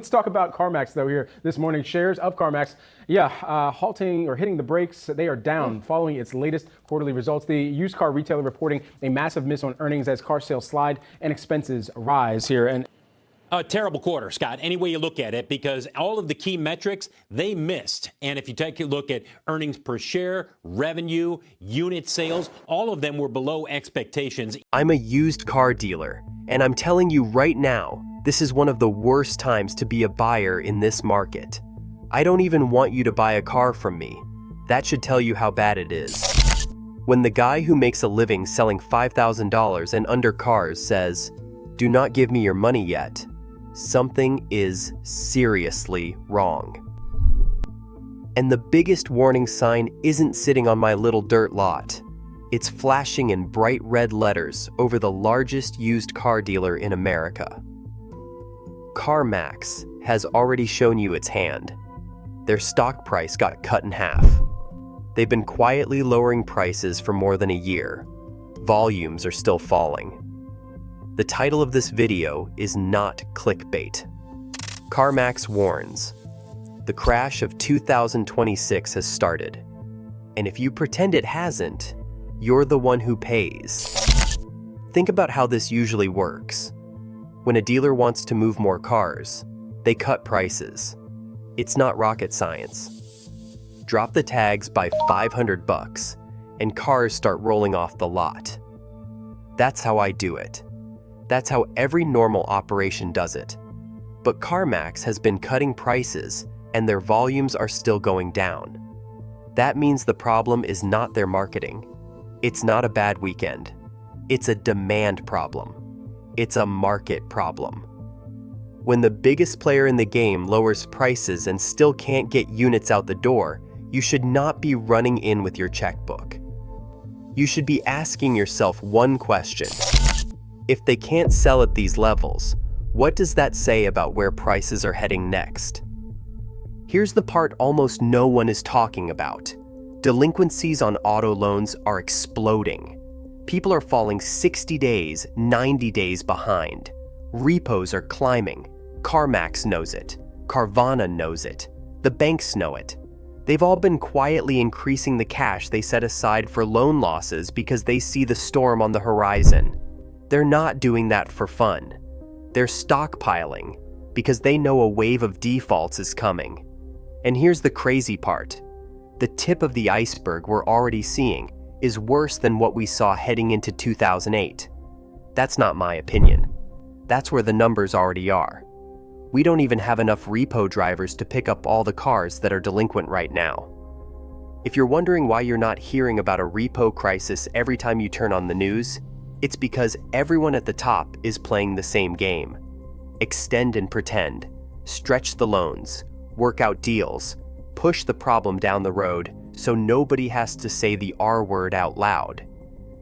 Let's talk about CarMAX though here this morning. Shares of CarMAX, halting or hitting the brakes. They are down following its latest quarterly results. The used car retailer reporting a massive miss on earnings as car sales slide and expenses rise here. And a terrible quarter, Scott, any way you look at it, because all of the key metrics, they missed. And if you take a look at earnings per share, revenue, unit sales, all of them were below expectations. I'm a used car dealer, and I'm telling you right now, this is one of the worst times to be a buyer in this market. I don't even want you to buy a car from me. That should tell you how bad it is. When the guy who makes a living selling $5,000 and under cars says, "Do not give me your money yet," something is seriously wrong. And the biggest warning sign isn't sitting on my little dirt lot. It's flashing in bright red letters over the largest used car dealer in America. CarMax has already shown you its hand. Their stock price got cut in half. They've been quietly lowering prices for more than a year. Volumes are still falling. The title of this video is not clickbait. CarMax warns, the crash of 2026 has started. And if you pretend it hasn't, you're the one who pays. Think about how this usually works. When a dealer wants to move more cars, they cut prices. It's not rocket science. Drop the tags by $500 and cars start rolling off the lot. That's how I do it. That's how every normal operation does it. But CarMax has been cutting prices and their volumes are still going down. That means the problem is not their marketing. It's not a bad weekend. It's a demand problem. It's a market problem. When the biggest player in the game lowers prices and still can't get units out the door, you should not be running in with your checkbook. You should be asking yourself one question. If they can't sell at these levels, what does that say about where prices are heading next? Here's the part almost no one is talking about. Delinquencies on auto loans are exploding. People are falling 60 days, 90 days behind. Repos are climbing. CarMax knows it. Carvana knows it. The banks know it. They've all been quietly increasing the cash they set aside for loan losses because they see the storm on the horizon. They're not doing that for fun. They're stockpiling because they know a wave of defaults is coming. And here's the crazy part. The tip of the iceberg we're already seeing is worse than what we saw heading into 2008. That's not my opinion. That's where the numbers already are. We don't even have enough repo drivers to pick up all the cars that are delinquent right now. If you're wondering why you're not hearing about a repo crisis every time you turn on the news, it's because everyone at the top is playing the same game. Extend and pretend, stretch the loans, work out deals, push the problem down the road so nobody has to say the R word out loud.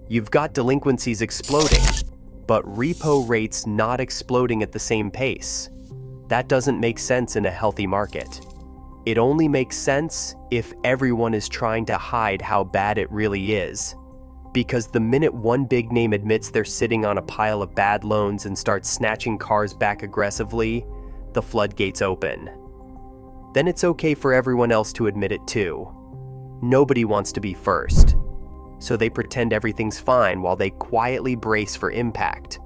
You've got delinquencies exploding, but repo rates not exploding at the same pace. That doesn't make sense in a healthy market. It only makes sense if everyone is trying to hide how bad it really is. Because the minute one big name admits they're sitting on a pile of bad loans and starts snatching cars back aggressively, the floodgates open. Then it's okay for everyone else to admit it too. Nobody wants to be first. So they pretend everything's fine while they quietly brace for impact.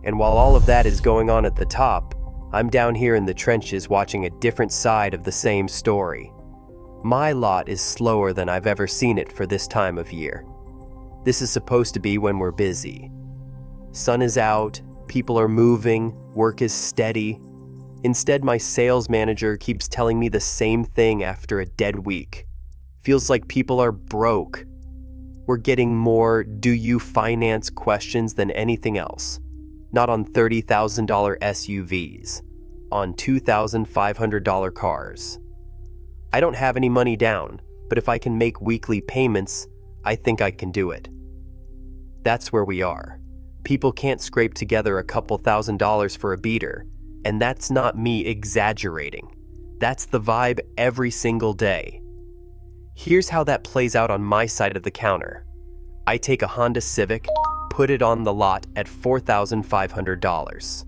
And while all of that is going on at the top, I'm down here in the trenches watching a different side of the same story. My lot is slower than I've ever seen it for this time of year. This is supposed to be when we're busy. Sun is out, people are moving, work is steady. Instead, my sales manager keeps telling me the same thing after a dead week. Feels like people are broke. We're getting more "do you finance" questions than anything else. Not on $30,000 SUVs, on $2,500 cars. I don't have any money down, but if I can make weekly payments, I think I can do it. That's where we are. People can't scrape together a couple $1,000s for a beater, and that's not me exaggerating. That's the vibe every single day. Here's how that plays out on my side of the counter. I take a Honda Civic, put it on the lot at $4,500.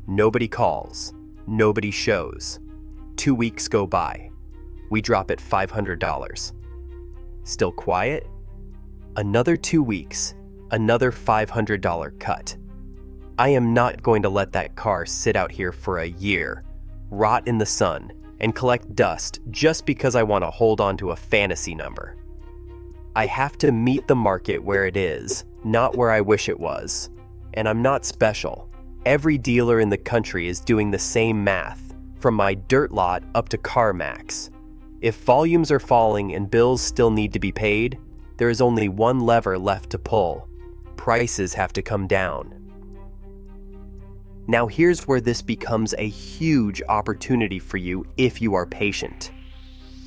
Nobody calls. Nobody shows. 2 weeks go by. We drop it $500. Still quiet? Another 2 weeks, another $500 cut. I am not going to let that car sit out here for a year, rot in the sun, and collect dust just because I want to hold on to a fantasy number. I have to meet the market where it is, not where I wish it was. And I'm not special. Every dealer in the country is doing the same math, from my dirt lot up to CarMAX. If volumes are falling and bills still need to be paid, there is only one lever left to pull. Prices have to come down. Now here's where this becomes a huge opportunity for you if you are patient.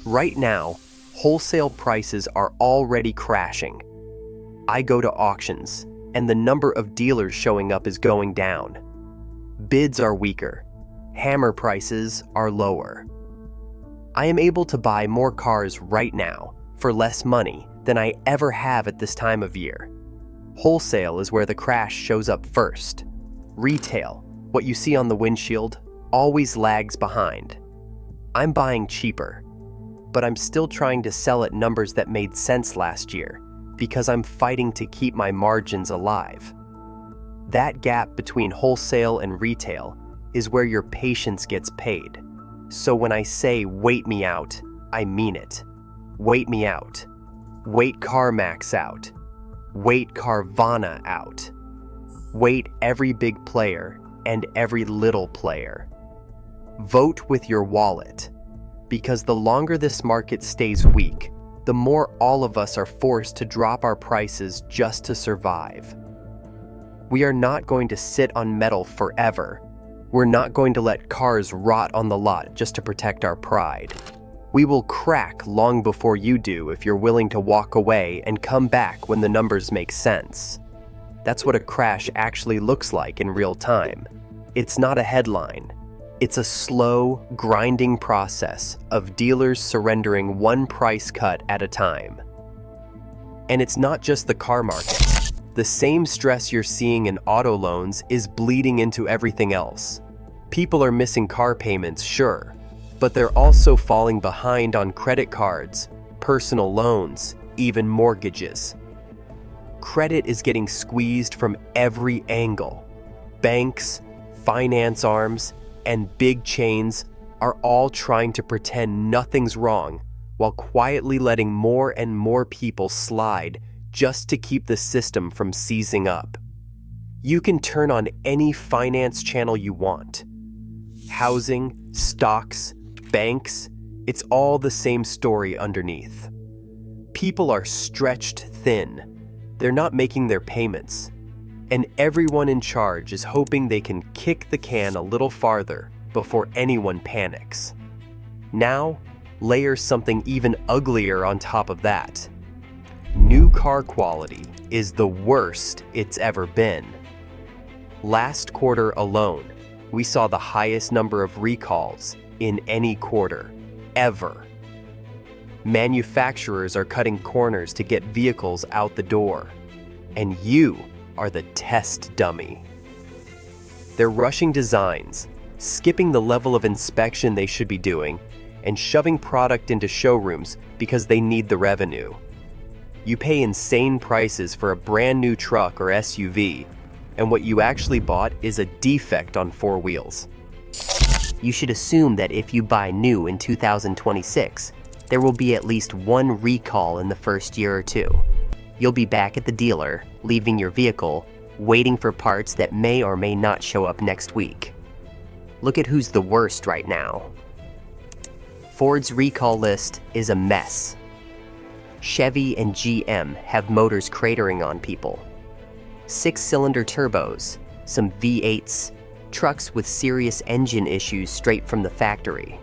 Right now, wholesale prices are already crashing. I go to auctions, and the number of dealers showing up is going down. Bids are weaker. Hammer prices are lower. I am able to buy more cars right now for less money than I ever have at this time of year. Wholesale is where the crash shows up first. Retail, what you see on the windshield, always lags behind. I'm buying cheaper, but I'm still trying to sell at numbers that made sense last year because I'm fighting to keep my margins alive. That gap between wholesale and retail is where your patience gets paid. So when I say wait me out, I mean it. Wait me out. Wait CarMAX out. Wait Carvana out. Wait every big player and every little player. Vote with your wallet, because the longer this market stays weak, the more all of us are forced to drop our prices just to survive. We are not going to sit on metal forever. We're not going to let cars rot on the lot just to protect our pride. We will crack long before you do if you're willing to walk away and come back when the numbers make sense. That's what a crash actually looks like in real time. It's not a headline. It's a slow, grinding process of dealers surrendering one price cut at a time. And it's not just the car market. The same stress you're seeing in auto loans is bleeding into everything else. People are missing car payments, sure, but they're also falling behind on credit cards, personal loans, even mortgages. Credit is getting squeezed from every angle. Banks, finance arms, and big chains are all trying to pretend nothing's wrong while quietly letting more and more people slide just to keep the system from seizing up. You can turn on any finance channel you want. Housing, stocks, banks, it's all the same story underneath. People are stretched thin. They're not making their payments. And everyone in charge is hoping they can kick the can a little farther before anyone panics. Now, layer something even uglier on top of that. New car quality is the worst it's ever been. Last quarter alone, we saw the highest number of recalls in any quarter, ever. Manufacturers are cutting corners to get vehicles out the door, and you are the test dummy. They're rushing designs, skipping the level of inspection they should be doing, and shoving product into showrooms because they need the revenue. You pay insane prices for a brand new truck or SUV, and what you actually bought is a defect on 4 wheels. You should assume that if you buy new in 2026, there will be at least one recall in the first year or two. You'll be back at the dealer, leaving your vehicle, waiting for parts that may or may not show up next week. Look at who's the worst right now. Ford's recall list is a mess. Chevy and GM have motors cratering on people. 6-cylinder turbos, some V8s, trucks with serious engine issues straight from the factory.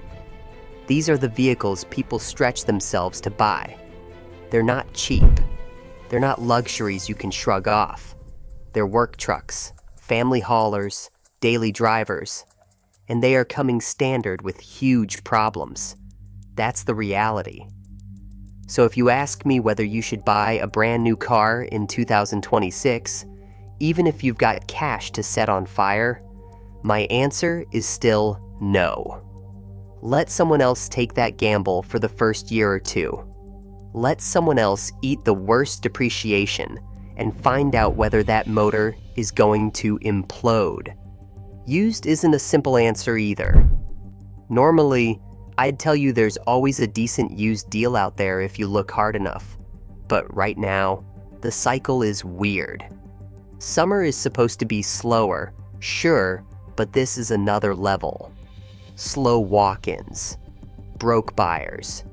These are the vehicles people stretch themselves to buy. They're not cheap. They're not luxuries you can shrug off. They're work trucks, family haulers, daily drivers, and they are coming standard with huge problems. That's the reality. So if you ask me whether you should buy a brand new car in 2026, even if you've got cash to set on fire, my answer is still No. Let someone else take that gamble for the first year or two. Let someone else eat the worst depreciation and find out whether that motor is going to implode. Used isn't a simple answer either. Normally, I'd tell you there's always a decent used deal out there if you look hard enough. But right now, the cycle is weird. Summer is supposed to be slower, sure, but this is another level. Slow walk-ins, broke buyers,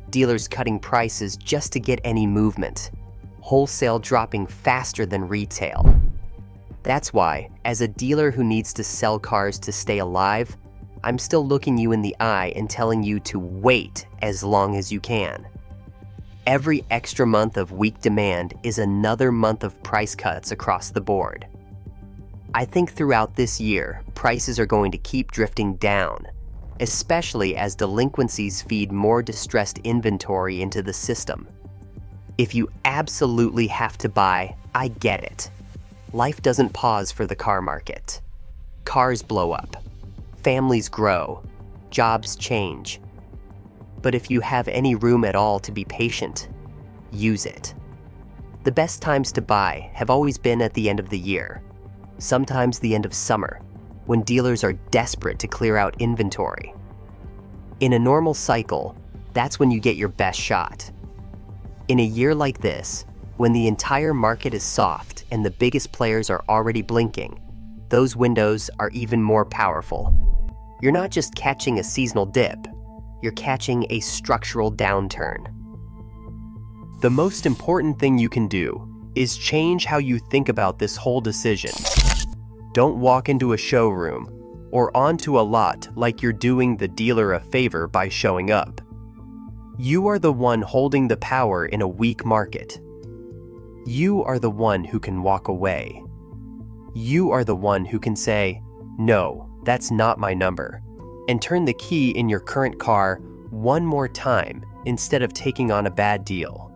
dealers cutting prices just to get any movement, wholesale dropping faster than retail. That's why, as a dealer who needs to sell cars to stay alive, I'm still looking you in the eye and telling you to wait as long as you can. Every extra month of weak demand is another month of price cuts across the board. I think throughout this year, prices are going to keep drifting down, especially as delinquencies feed more distressed inventory into the system. If you absolutely have to buy, I get it. Life doesn't pause for the car market. Cars blow up. Families grow, jobs change. But if you have any room at all to be patient, use it. The best times to buy have always been at the end of the year, sometimes the end of summer, when dealers are desperate to clear out inventory. In a normal cycle, that's when you get your best shot. In a year like this, when the entire market is soft and the biggest players are already blinking, those windows are even more powerful. You're not just catching a seasonal dip, you're catching a structural downturn. The most important thing you can do is change how you think about this whole decision. Don't walk into a showroom or onto a lot like you're doing the dealer a favor by showing up. You are the one holding the power in a weak market. You are the one who can walk away. You are the one who can say, "No, that's not my number," and turn the key in your current car one more time instead of taking on a bad deal.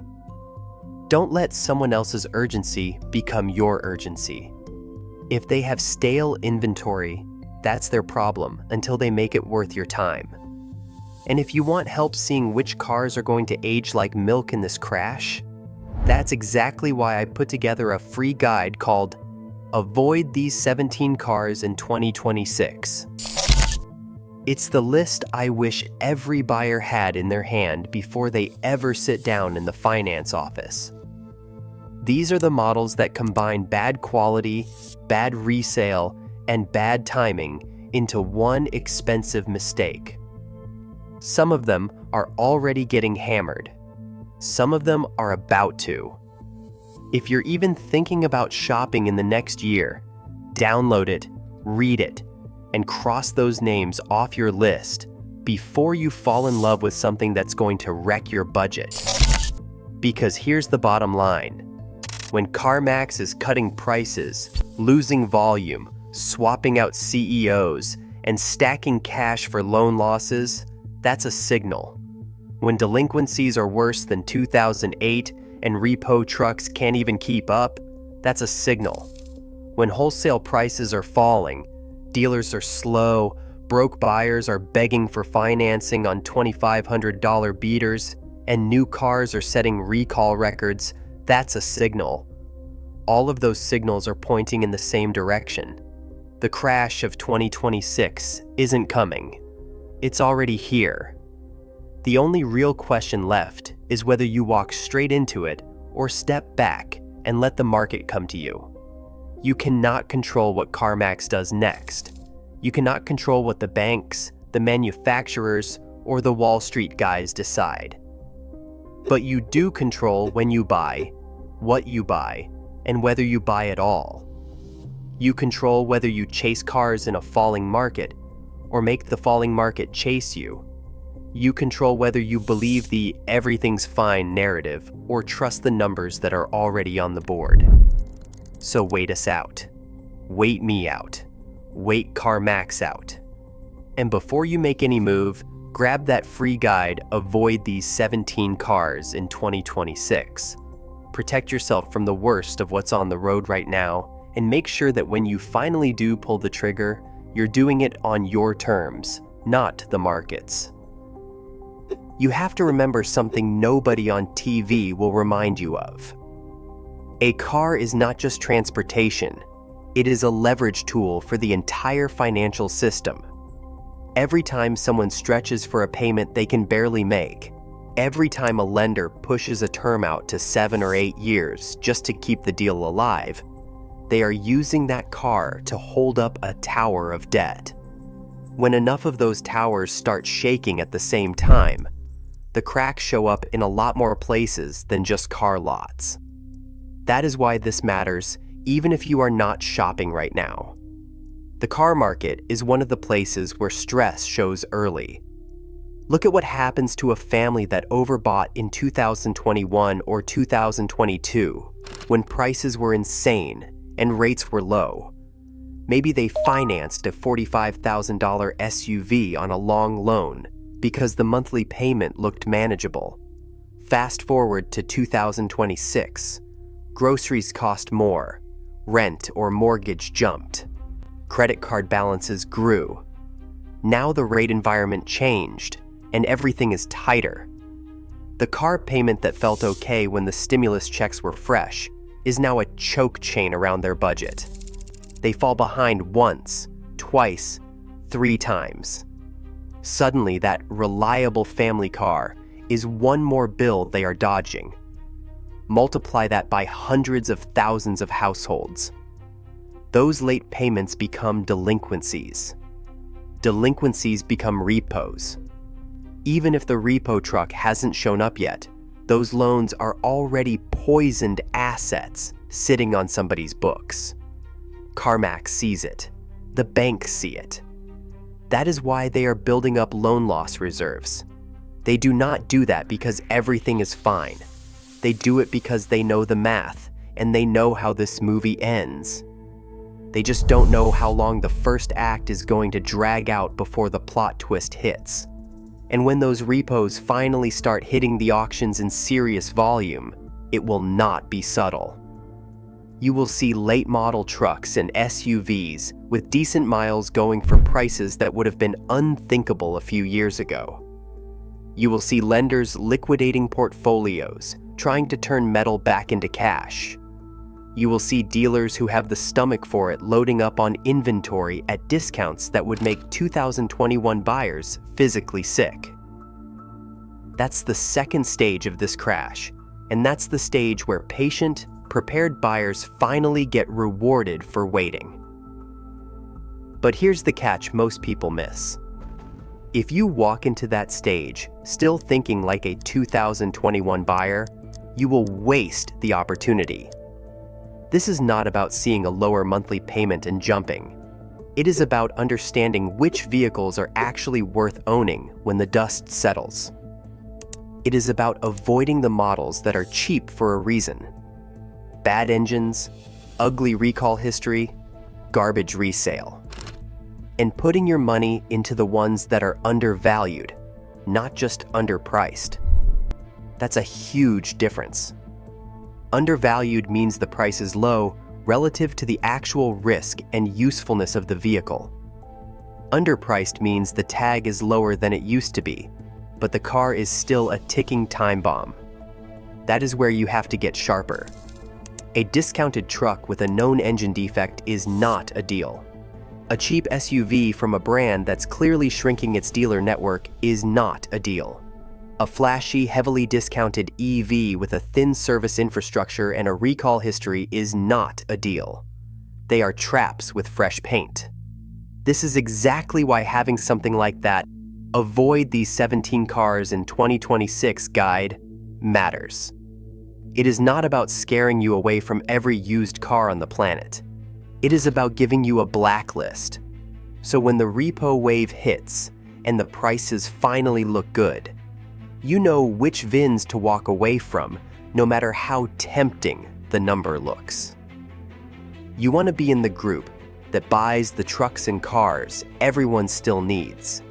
Don't let someone else's urgency become your urgency. If they have stale inventory, that's their problem until they make it worth your time. And if you want help seeing which cars are going to age like milk in this crash, that's exactly why I put together a free guide called Avoid These 17 Cars in 2026. It's the list I wish every buyer had in their hand before they ever sit down in the finance office. These are the models that combine bad quality, bad resale, and bad timing into one expensive mistake. Some of them are already getting hammered. Some of them are about to. If you're even thinking about shopping in the next year, download it, read it, and cross those names off your list before you fall in love with something that's going to wreck your budget. Because here's the bottom line. When CarMAX is cutting prices, losing volume, swapping out CEOs, and stacking cash for loan losses, that's a signal. When delinquencies are worse than 2008 and repo trucks can't even keep up, that's a signal. When wholesale prices are falling, dealers are slow, broke buyers are begging for financing on $2,500 beaters, and new cars are setting recall records, that's a signal. All of those signals are pointing in the same direction. The crash of 2026 isn't coming. It's already here. The only real question left is whether you walk straight into it or step back and let the market come to you. You cannot control what CarMax does next. You cannot control what the banks, the manufacturers, or the Wall Street guys decide. But you do control when you buy, what you buy, and whether you buy at all. You control whether you chase cars in a falling market or make the falling market chase you. You control whether you believe the everything's fine narrative or trust the numbers that are already on the board. So wait us out. Wait me out. Wait CarMax out. And before you make any move, grab that free guide, Avoid These 17 Cars in 2026. Protect yourself from the worst of what's on the road right now, and make sure that when you finally do pull the trigger, you're doing it on your terms, not the markets. You have to remember something nobody on TV will remind you of. A car is not just transportation, it is a leverage tool for the entire financial system. Every time someone stretches for a payment they can barely make, every time a lender pushes a term out to 7 or 8 years just to keep the deal alive, they are using that car to hold up a tower of debt. When enough of those towers start shaking at the same time, the cracks show up in a lot more places than just car lots. That is why this matters, even if you are not shopping right now. The car market is one of the places where stress shows early. Look at what happens to a family that overbought in 2021 or 2022, when prices were insane and rates were low. Maybe they financed a $45,000 SUV on a long loan because the monthly payment looked manageable. Fast forward to 2026. Groceries cost more, rent or mortgage jumped, credit card balances grew. Now the rate environment changed, and everything is tighter. The car payment that felt okay when the stimulus checks were fresh is now a choke chain around their budget. They fall behind once, twice, 3 times. Suddenly, that reliable family car is one more bill they are dodging. Multiply that by hundreds of thousands of households. Those late payments become delinquencies. Delinquencies become repos. Even if the repo truck hasn't shown up yet, those loans are already poisoned assets sitting on somebody's books. CarMAX sees it. The banks see it. That is why they are building up loan loss reserves. They do not do that because everything is fine. They do it because they know the math and they know how this movie ends. They just don't know how long the first act is going to drag out before the plot twist hits. And when those repos finally start hitting the auctions in serious volume, it will not be subtle. You will see late model trucks and SUVs with decent miles going for prices that would have been unthinkable a few years ago. You will see lenders liquidating portfolios, trying to turn metal back into cash. You will see dealers who have the stomach for it loading up on inventory at discounts that would make 2021 buyers physically sick. That's the second stage of this crash, and that's the stage where patient, prepared buyers finally get rewarded for waiting. But here's the catch most people miss. If you walk into that stage still thinking like a 2021 buyer, you will waste the opportunity. This is not about seeing a lower monthly payment and jumping. It is about understanding which vehicles are actually worth owning when the dust settles. It is about avoiding the models that are cheap for a reason. Bad engines, ugly recall history, garbage resale. And putting your money into the ones that are undervalued, not just underpriced. That's a huge difference. Undervalued means the price is low relative to the actual risk and usefulness of the vehicle. Underpriced means the tag is lower than it used to be, but the car is still a ticking time bomb. That is where you have to get sharper. A discounted truck with a known engine defect is not a deal. A cheap SUV from a brand that's clearly shrinking its dealer network is not a deal. A flashy, heavily discounted EV with a thin service infrastructure and a recall history is not a deal. They are traps with fresh paint. This is exactly why having something like that "Avoid these 17 cars in 2026" guide matters. It is not about scaring you away from every used car on the planet. It is about giving you a blacklist. So when the repo wave hits and the prices finally look good, you know which VINs to walk away from, no matter how tempting the number looks. You want to be in the group that buys the trucks and cars everyone still needs,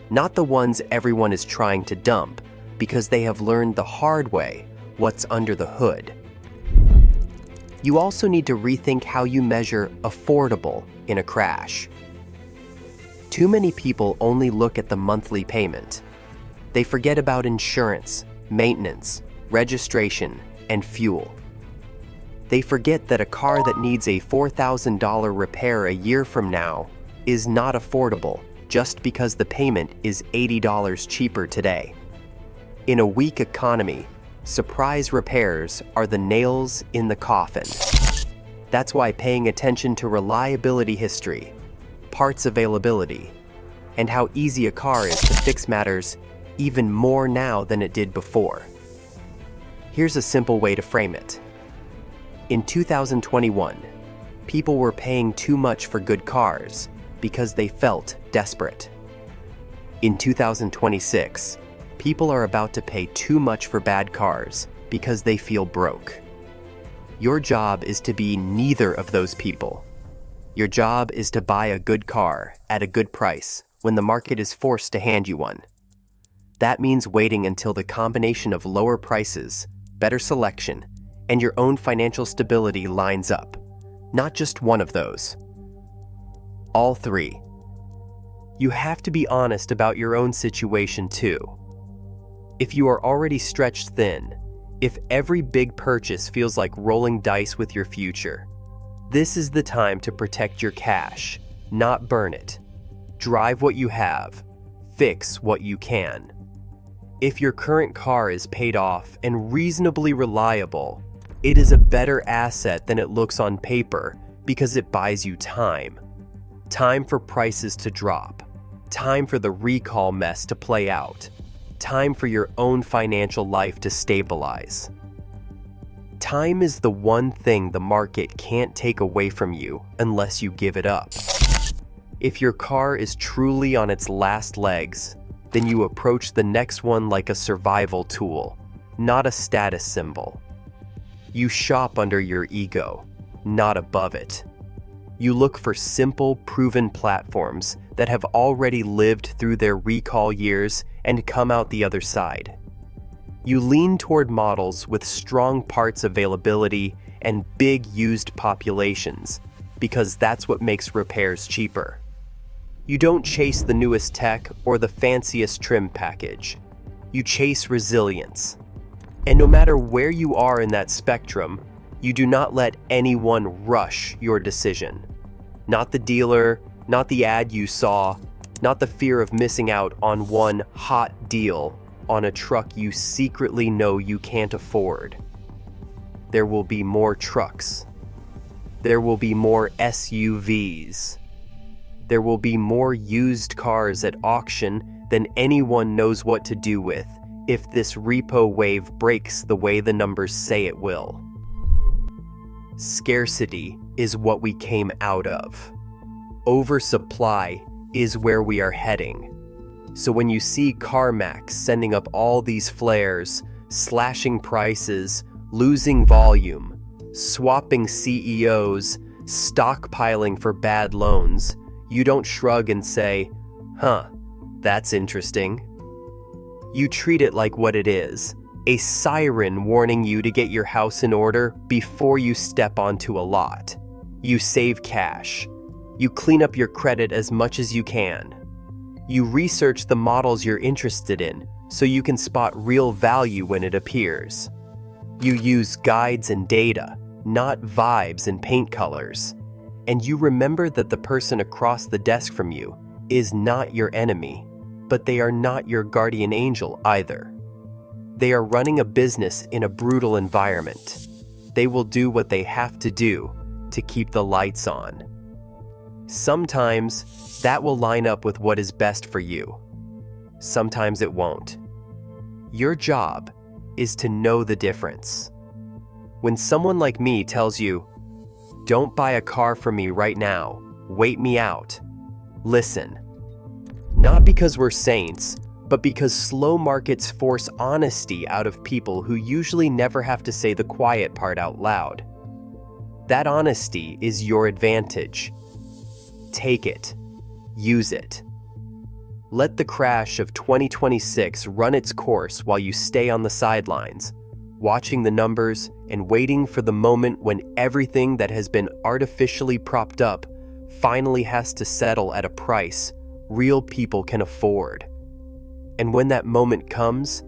not the ones everyone is trying to dump because they have learned the hard way what's under the hood. You also need to rethink how you measure affordable in a crash. Too many people only look at the monthly payment. They forget about insurance, maintenance, registration, and fuel. They forget that a car that needs a $4,000 repair a year from now is not affordable just because the payment is $80 cheaper today. In a weak economy, surprise repairs are the nails in the coffin. That's why paying attention to reliability history, parts availability, and how easy a car is to fix matters even more now than it did before. Here's a simple way to frame it. In 2021, people were paying too much for good cars because they felt desperate. In 2026, people are about to pay too much for bad cars because they feel broke. Your job is to be neither of those people. Your job is to buy a good car at a good price when the market is forced to hand you one. That means waiting until the combination of lower prices, better selection, and your own financial stability lines up. Not just one of those. All three. You have to be honest about your own situation too. If you are already stretched thin, if every big purchase feels like rolling dice with your future, this is the time to protect your cash, not burn it. Drive what you have, fix what you can. If your current car is paid off and reasonably reliable, it is a better asset than it looks on paper because it buys you time. Time for prices to drop. Time for the recall mess to play out. Time for your own financial life to stabilize. Time is the one thing the market can't take away from you unless you give it up. If your car is truly on its last legs, then you approach the next one like a survival tool, not a status symbol. You shop under your ego, not above it. You look for simple, proven platforms that have already lived through their recall years and come out the other side. You lean toward models with strong parts availability and big used populations, because that's what makes repairs cheaper. You don't chase the newest tech or the fanciest trim package. You chase resilience. And no matter where you are in that spectrum, you do not let anyone rush your decision. Not the dealer, not the ad you saw, not the fear of missing out on one hot deal on a truck you secretly know you can't afford. There will be more trucks. There will be more SUVs. There will be more used cars at auction than anyone knows what to do with if this repo wave breaks the way the numbers say it will. Scarcity is what we came out of. Oversupply is where we are heading. So when you see CarMAX sending up all these flares, slashing prices, losing volume, swapping CEOs, stockpiling for bad loans, you don't shrug and say, that's interesting. You treat it like what it is, a siren warning you to get your house in order before you step onto a lot. You save cash. You clean up your credit as much as you can. You research the models you're interested in so you can spot real value when it appears. You use guides and data, not vibes and paint colors. And you remember that the person across the desk from you is not your enemy, but they are not your guardian angel either. They are running a business in a brutal environment. They will do what they have to do to keep the lights on. Sometimes that will line up with what is best for you. Sometimes it won't. Your job is to know the difference. When someone like me tells you, "Don't buy a car from me right now, wait me out," listen. Not because we're saints, but because slow markets force honesty out of people who usually never have to say the quiet part out loud. That honesty is your advantage. Take it. Use it. Let the crash of 2026 run its course while you stay on the sidelines, watching the numbers and waiting for the moment when everything that has been artificially propped up finally has to settle at a price real people can afford. And when that moment comes,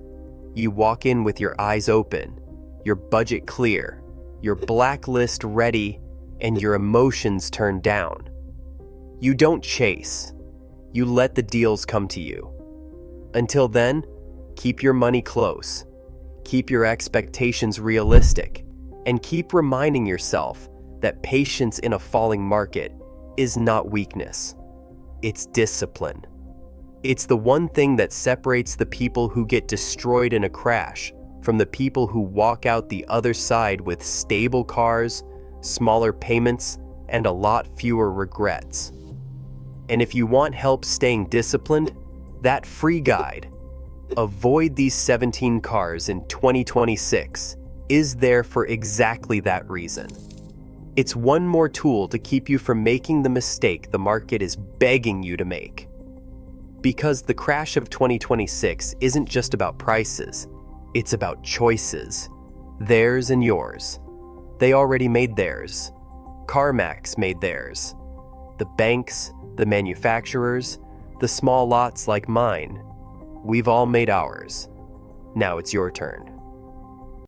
you walk in with your eyes open, your budget clear, your blacklist ready, and your emotions turned down. You don't chase. You let the deals come to you. Until then, keep your money close, keep your expectations realistic, and keep reminding yourself that patience in a falling market is not weakness. It's discipline. It's the one thing that separates the people who get destroyed in a crash from the people who walk out the other side with stable cars, smaller payments, and a lot fewer regrets. And if you want help staying disciplined, that free guide, Avoid These 17 Cars in 2026, is there for exactly that reason. It's one more tool to keep you from making the mistake the market is begging you to make. Because the crash of 2026 isn't just about prices, it's about choices. Theirs and yours. They already made theirs. CarMAX made theirs. The banks, the manufacturers, the small lots like mine. We've all made ours. Now it's your turn.